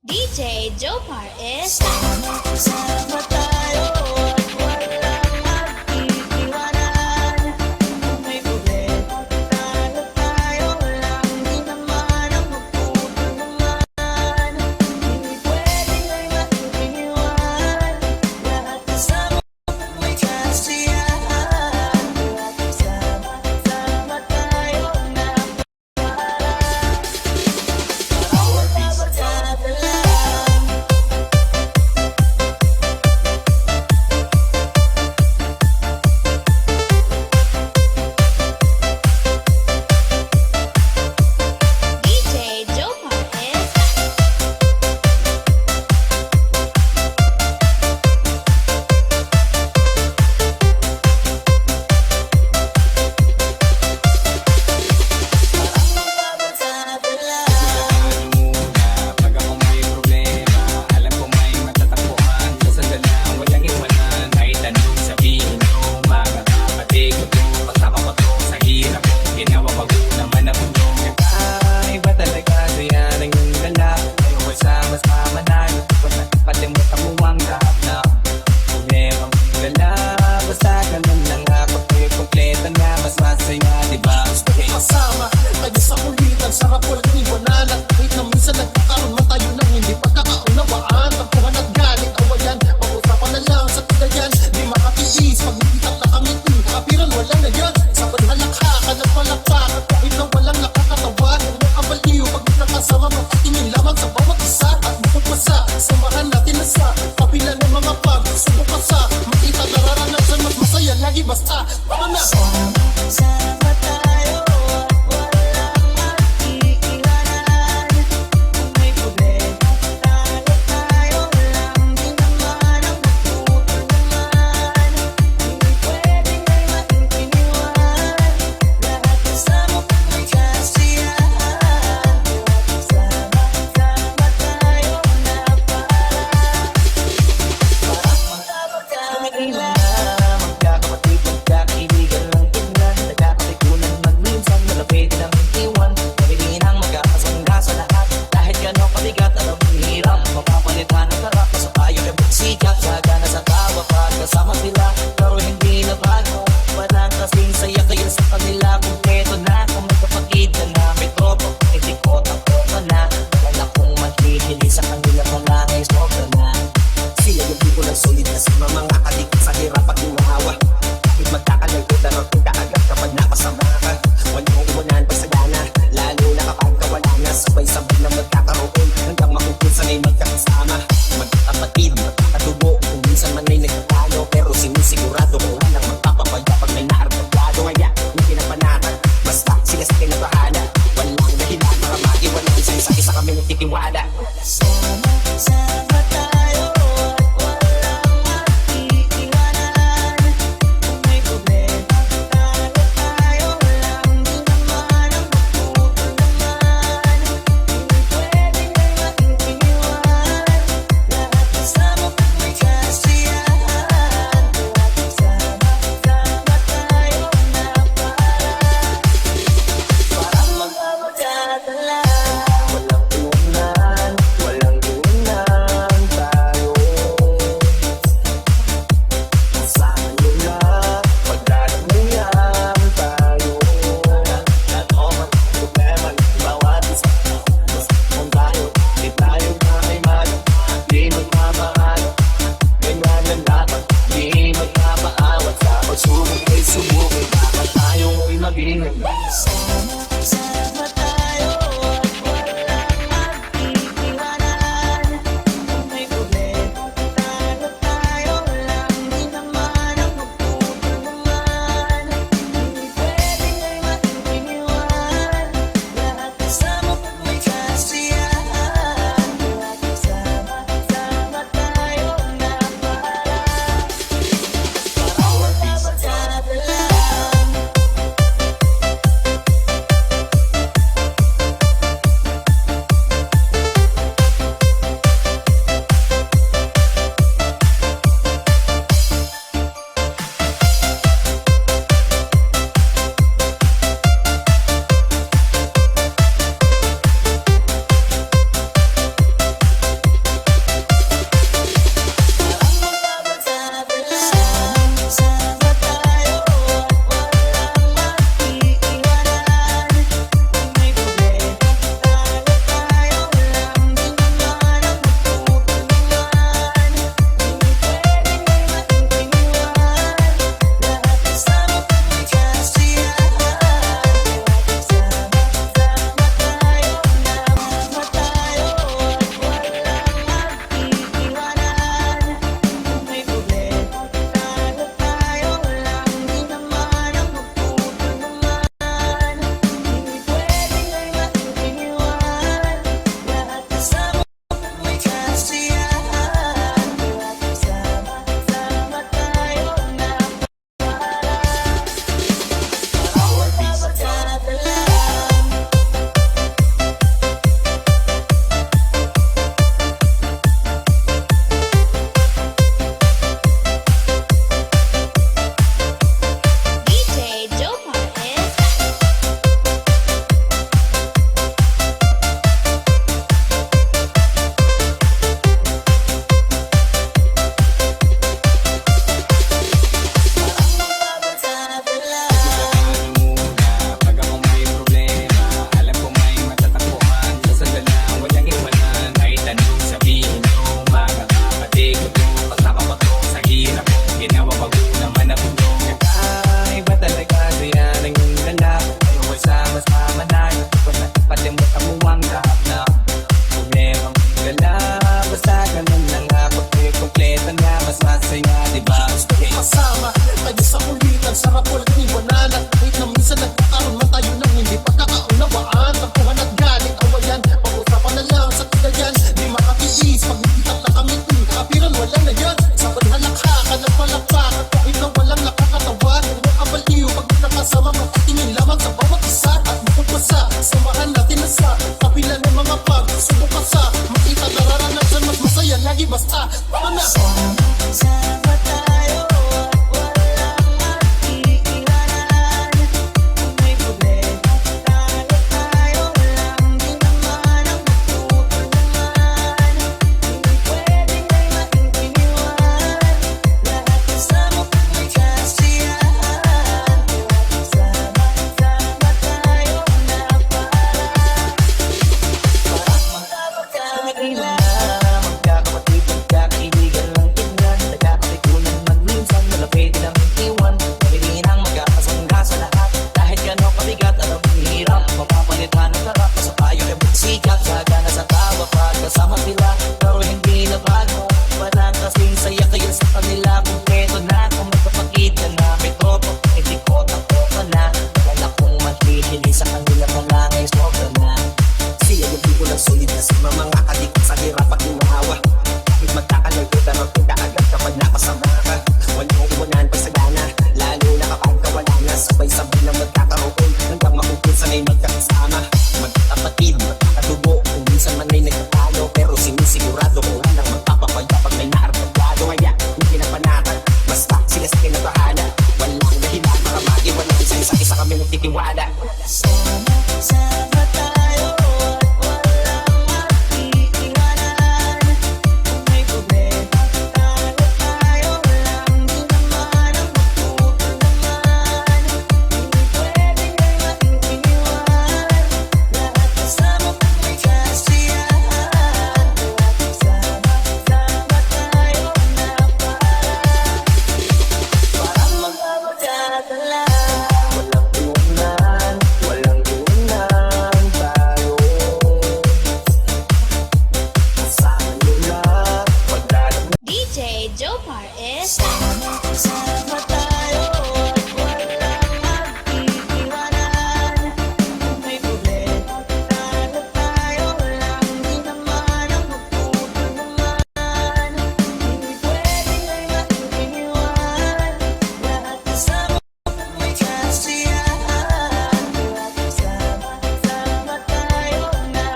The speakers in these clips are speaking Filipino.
DJ Jopar is Sama tayo at walang magtitiwanan. Kung may problema, talo tayo lang. Di naman ang magtutulungan. Hindi pwedeng ay matutiniwan. Lahat kasama kung may kasiyahan. Lahat kasama tayo na para. Bawat barkada lang. DJ Jopar is Pag ako may problema, alam ko may matatagpuan. Sa sandalang walang iwanan, kahit anong sabihin nyo. Mga kapatid ko to, kasama ko to sa hirap ko. Ginawa wag ko naman ang mundo. Iba talaga, saya ng yung dala. Ayaw ko sama-sama na. Palimutan mo ang lahat na problema mong dala. Basta ganun lang nga, pag may kompleto na, mas masaya, diba? Kasama tayo sa kulitan, sarap walang iwanan. At kahit na minsan nagkakaroon man tayo ng hindi pagkakaunawaan, tampuhan at galit, awayan, pag-usapan na lang sa tigayan. Di makatiis, pag nakita nakangiti, kapiran walang na yan. Sa panhalakhakan at palakpakan, kahit na walang nakakatawan. Ang nakabaliw, pag nakasama, makatingin lamang sa bawat isa. At bukod pa sa, samahan natin na sa kapila ng mga pagsubok pa sa makita nararanasan, mas masaya lagi basta. Tara na! Sama tayo at walang magtitiwanan. Kung may problema, talo tayo lang. Di naman ang magtutulungan. Hindi pwedeng ay matutiniwan. Lahat kasama kung may kasiyahan. Lahat kasama tayo na para. Parang mga barkada lang. Magkakapatid, magkakaibigan lang tingnan. Nagkakapikunan magminsan, malapit ng iwan. Pagiging ang magkakasangga sa lahat. Kahit gano'ng kabigat at ang hirap, mapapalitan ang tarap. Sa payo na magsikat, sagana sa tawa. Pagkasama sila, pero hindi na bago. Walang kasing saya kayo sa kanila. Kumpleto na, kung magkapatid ka na. May tropa, hindi ko tapos ka na. Wala kong magkikili sa kanila, malangay sobra na. Sila yung di ko lang solid na sa mga kalikot sa hirap at gumawa. Kahit magkakalagkutan o kung kaagad kapag napasama ka. Walang mong iwanan pag sagana, lalo na kapag kawala na. Sabay-sabay na magkakaroon hanggang makukunsan ay magkakasama. Magkakapatid, magkakatubo, kung minsan man ay nagkatalo. Pero sinisigurado kung walang magpapabaya pag may naarapagado. Kaya hindi na panatan, basta sila sa akin na bahala. Walang dahilan para maiwanan, isa-isa kami nagtitiwala. Sama tayo at walang magtitiwanan. Kung may problema, talo tayo lang. Di naman ang magtutulungan. Hindi pwedeng ay matutiniwan. Lahat kasama kung may kasiyahan. Lahat kasama tayo na para. Parang magbabarkada lang. Walang unan, walang basta tama na. Sama tayo at walang mag-iiwanan. Kung may problema tayo lang din naman ang magtutulungan. Hindi pwedeng may maiiwan. Lahat kasama kung may kasiyahan. Sama-sama tayo na parang mga magkakailan. Magkakapatid, magkakaibigan lang tingnan Nagkakapikunan man minsan malapit din ang iwan Pamilin ang magkakasangga sa lahat Kahit gano'ng kabigat alam ang hirap Mapapalitan ang sarap sa tayo ay magsikat Sagana sa tawa pagkasama sila Pero hindi na bago Parang kasing saya kayo sa kanila Kumpleto na kung magkapakid ka na May tropa, hindi ko tako ka na Wala kong magkikili sa kanila Palangay sobra na Siya yung tipo ng sulit kasi mga kadikit sa hirap at umahawa. Kahit magkakalagod pero agad kapag napasama ka. Walang uwanan pa sa gana, lalo na kapag kawala na. Sabay-sabay na magkakaroon hanggang makumpul sanay magkakasama. Magkakapatid, magkakatubo, kung minsan man ay nagkatalo. Pero sinisigurado kung walang magpapapaya pag may naarapagado. Kaya hindi na panatan, basta sila sa kinabahala. Walang dahilan para mag-iwanan, isa-isa kami nagtitiwala. Sama tayo at walang mag-iiwanan. Kung may problema tayo lang din naman ang magtutulungan. Hindi pwedeng may maiiwan. Lahat kasama kung may kasiyahan. Sama-sama tayo na parang mga magkakala. Walang iwanan, walang iwanan tayo Kasama nila, pagdating DJ Jopar is Sama tayo at walang mag-iiwanan. Kung may problema tayo lang din naman ang magtutulungan. Hindi pwedeng may maiiwan. Lahat kasama kung may kasiyahan. Sama-sama tayo na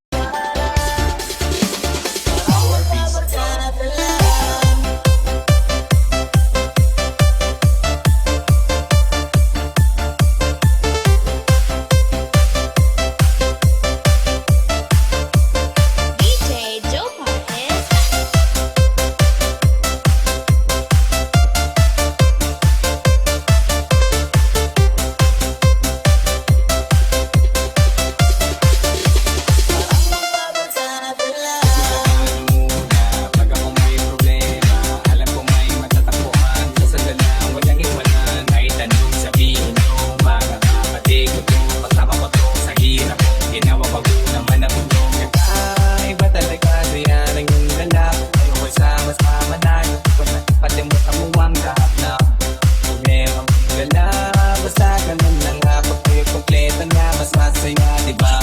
parang mga magkakala. DJ Jopar is Pag ako may problema, alam ko may matatapuan Sa lang, walang iwanan, may tanong sabihin nyo Mga kapatid ko to, kasama ko to sa hirap Ginawa ko naman ang mundo Iba talaga siya ng yung lalak Ayaw sama-sama na yun Pati mo sa muwang lahat na problema mong gala Basta ganun lang nga, pag kayo kompleto na Mas masaya, diba?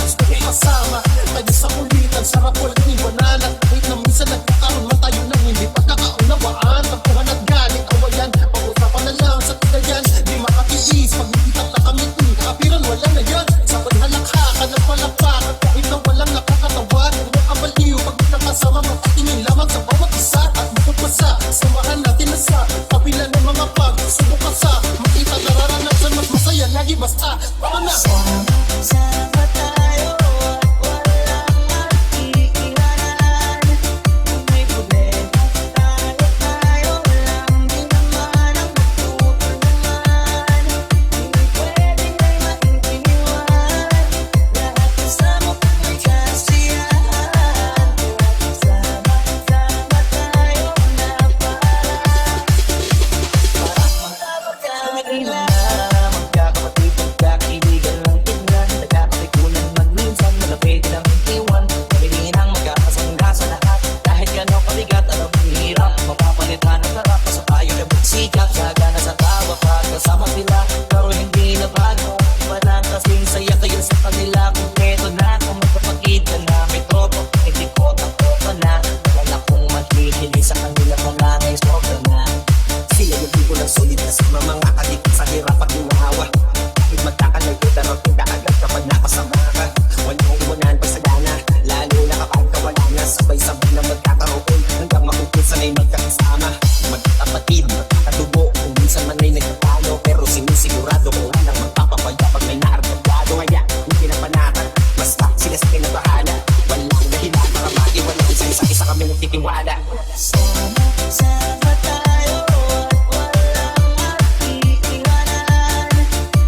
Kasama tayo sa kulitan, sarap walang iwanan. At kahit na minsan nagkakaroon man tayo ng hindi pagkakaunawaan. Tampuhan at galit, awayan, pag-usapan na lang sa tigayan. Di makatiis, pag nakita na kami kapiran wala na yan. Sa paghalakhakan at palakpakan, kahit na walang nakakatawan. Kung kabaliw, pag nakasama, mapatingin lamang sa bawat isa. At bukod pa sa, samahan natin na sa kapila ng mga pagsubok ka sa makita nararanasan, mas masaya lagi basta tama na. Sama tayo at walang mag-iiwanan. iyong titiwala. Sama tayo at walang matiiwanan.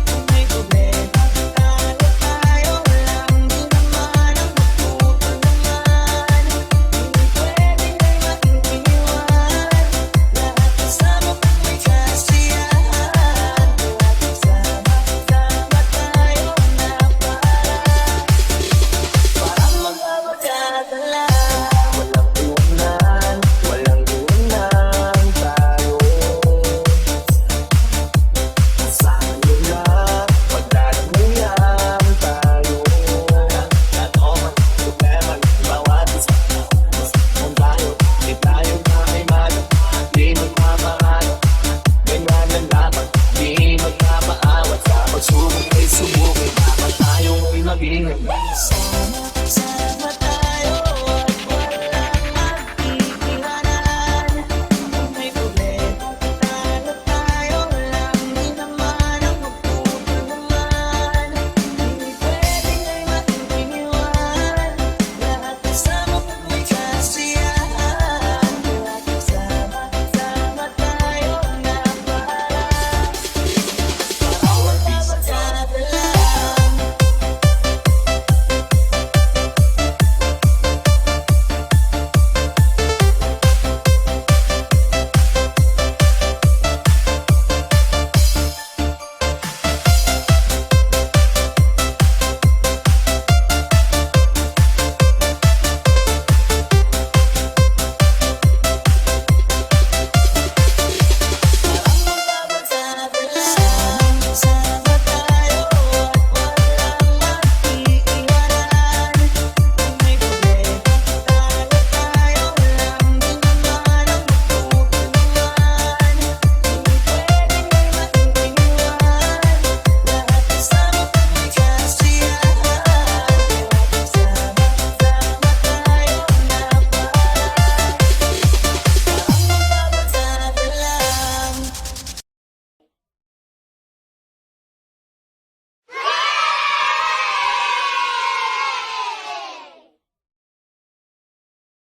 Kung may problema, talo tayo lang. Di naman ang magtutulungan. Hindi pwedeng may matiiwan. Lahat kasama kung may kasiyahan. Laging sama tayo na parang magpapagkakala.